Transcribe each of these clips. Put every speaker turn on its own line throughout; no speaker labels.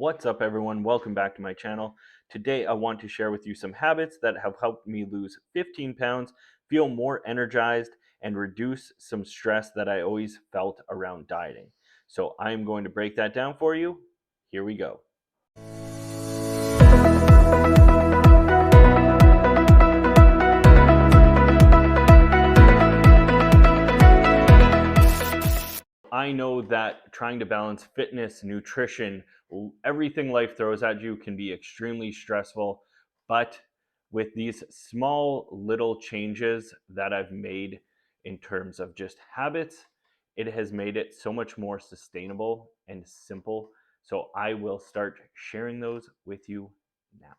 What's up, everyone? Welcome back to my channel. Today I want to share with you some habits that have helped me lose 15 pounds, feel more energized, and reduce some stress that I always felt around dieting. So I'm going to break that down for you. Here we go. I know that trying to balance fitness, nutrition, everything life throws at you can be extremely stressful. But with these small little changes that I've made in terms of just habits, it has made it so much more sustainable and simple. So I will start sharing those with you now.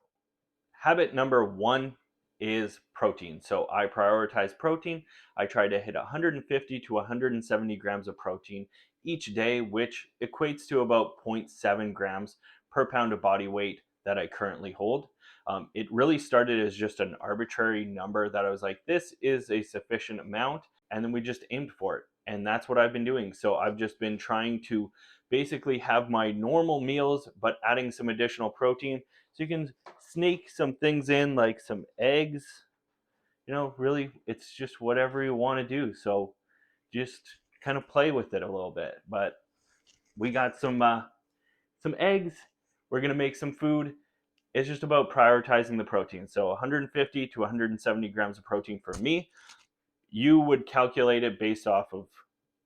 Habit number one is protein. So I prioritize protein. I try to hit 150 to 170 grams of protein each day, which equates to about 0.7 grams per pound of body weight that I currently hold. It really started as just an arbitrary number that I was like, this is a sufficient amount. And then we just aimed for it. And that's what I've been doing. So I've just been trying to basically have my normal meals, but adding some additional protein. So you can sneak some things in like some eggs. Really, it's just whatever you want to do. So just kind of play with it a little bit. But we got some eggs. We're gonna make some food. It's just about prioritizing the protein. So 150 to 170 grams of protein for me. You would calculate it based off of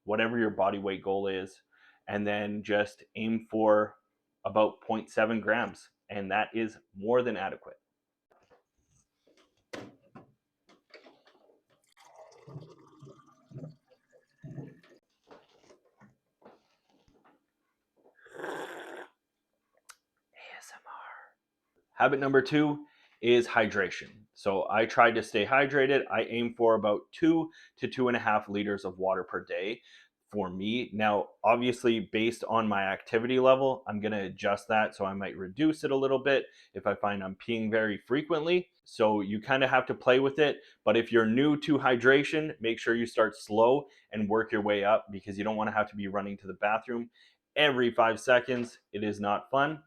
whatever your body weight goal is, and then just aim for about 0.7 grams, and that is more than adequate. ASMR. Habit number two is hydration. So I try to stay hydrated. I aim for about 2 to 2.5 liters of water per day for me. Now, obviously, based on my activity level, I'm going to adjust that. So I might reduce it a little bit if I find I'm peeing very frequently. So you kind of have to play with it. But if you're new to hydration, make sure you start slow and work your way up, because you don't want to have to be running to the bathroom every 5 seconds. It is not fun.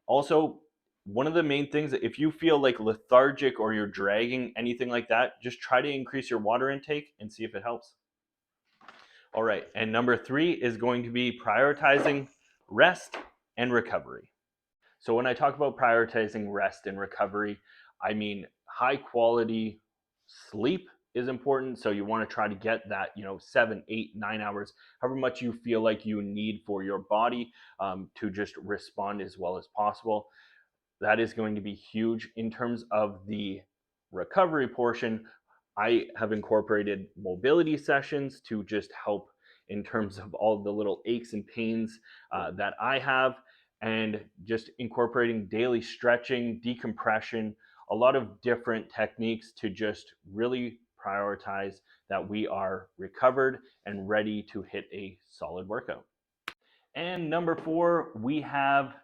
Also, one of the main things, if you feel like lethargic or you're dragging, anything like that, just try to increase your water intake and see if it helps. All right, and number three is going to be prioritizing rest and recovery. So when I talk about prioritizing rest and recovery, I mean high quality sleep is important. So you want to try to get that, 7, 8, 9 hours, however much you feel like you need for your body to just respond as well as possible. That is going to be huge. In terms of the recovery portion, I have incorporated mobility sessions to just help in terms of all the little aches and pains that I have, and just incorporating daily stretching, decompression, a lot of different techniques to just really prioritize that we are recovered and ready to hit a solid workout. And number four, we have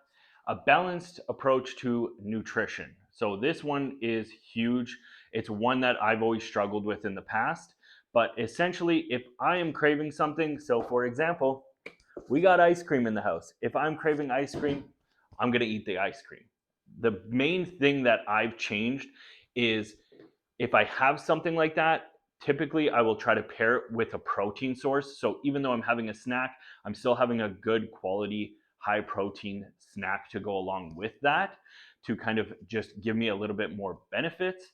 a balanced approach to nutrition. So this one is huge. It's one that I've always struggled with in the past. But essentially, if I am craving something, so for example, we got ice cream in the house. If I'm craving ice cream, I'm going to eat the ice cream. The main thing that I've changed is, if I have something like that, typically I will try to pair it with a protein source. So even though I'm having a snack, I'm still having a good quality, high protein snack to go along with that, to kind of just give me a little bit more benefits.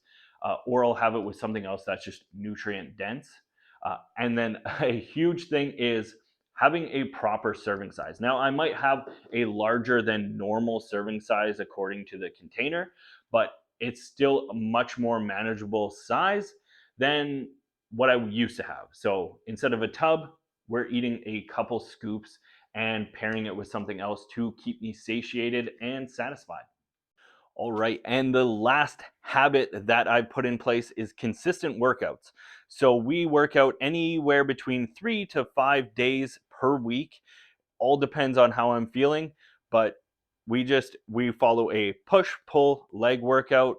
Or I'll have it with something else that's just nutrient dense. And then a huge thing is having a proper serving size. Now, I might have a larger than normal serving size according to the container, but it's still a much more manageable size than what I used to have. So instead of a tub, we're eating a couple scoops and pairing it with something else to keep me satiated and satisfied. All right, and the last habit that I've put in place is consistent workouts. So we work out anywhere between 3 to 5 days per week. All depends on how I'm feeling, but we follow a push pull leg workout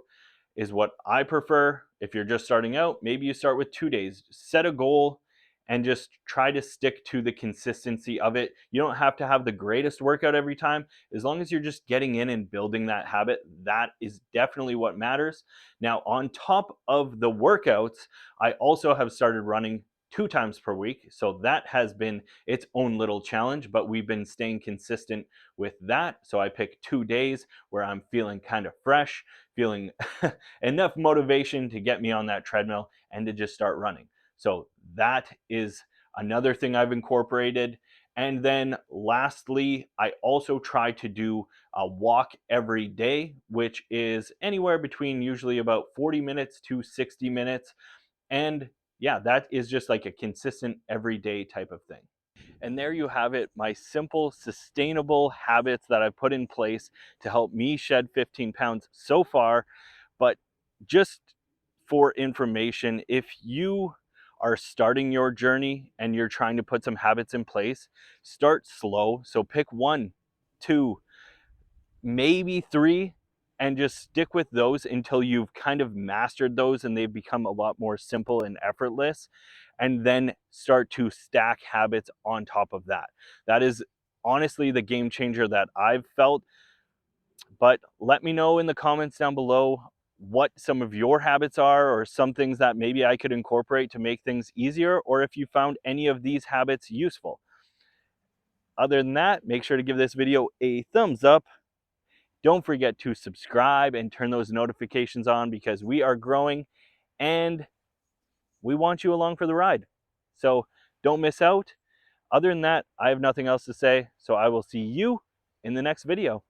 is what I prefer. If you're just starting out, maybe you start with 2 days. Set a goal and just try to stick to the consistency of it. You don't have to have the greatest workout every time. As long as you're just getting in and building that habit, that is definitely what matters. Now, on top of the workouts, I also have started running 2 times per week. So that has been its own little challenge, but we've been staying consistent with that. So I pick 2 days where I'm feeling kind of fresh, feeling enough motivation to get me on that treadmill and to just start running. So that is another thing I've incorporated. And then lastly, I also try to do a walk every day, which is anywhere between usually about 40 minutes to 60 minutes. And yeah, that is just like a consistent everyday type of thing. And there you have it, my simple, sustainable habits that I've put in place to help me shed 15 pounds so far. But just for information, if you are starting your journey and you're trying to put some habits in place, start slow. So pick 1, 2, maybe 3, and just stick with those until you've kind of mastered those and they've become a lot more simple and effortless. And then start to stack habits on top of that. That is honestly the game changer that I've felt. But let me know in the comments down below what some of your habits are, or some things that maybe I could incorporate to make things easier, or if you found any of these habits useful. Other than that, make sure to give this video a thumbs up. Don't forget to subscribe and turn those notifications on, because we are growing and we want you along for the ride. So don't miss out. Other than that, I have nothing else to say. So I will see you in the next video.